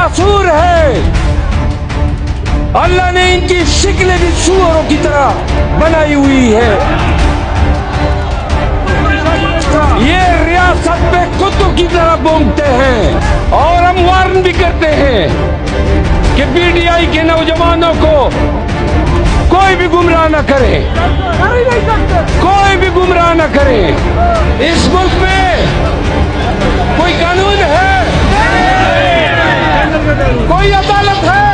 नासूर है। अल्लाह ने इनकी शक्लें भी सूअरों की तरह बनाई हुई है। ये रियासत पे कुत्तों की तरह भौंकते हैं और हम वार्न भी करते हैं कि पीटीआई के नौजवानों को कोई भी गुमराह न करे, कोई भी गुमराह न करे। इस मुल्क में कोई कानून है, कोई अदालत है,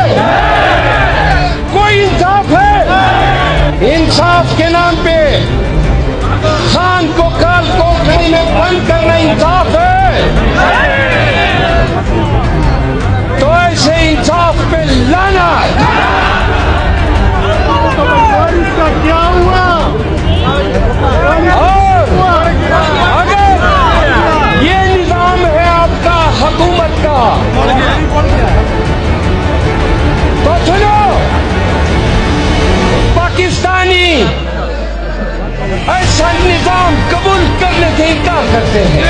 कोई इंसाफ है। इंसाफ के नाम पे खान को काल कोठरी में बंद करना इंसाफ है? तो ऐसे इंसाफ पे लाना। इसका क्या हुआ? और अगर ये निजाम है आपका हुकूमत का तो सुनो, पाकिस्तानी ऐसा निजाम कबूल करने से इनकार करते हैं।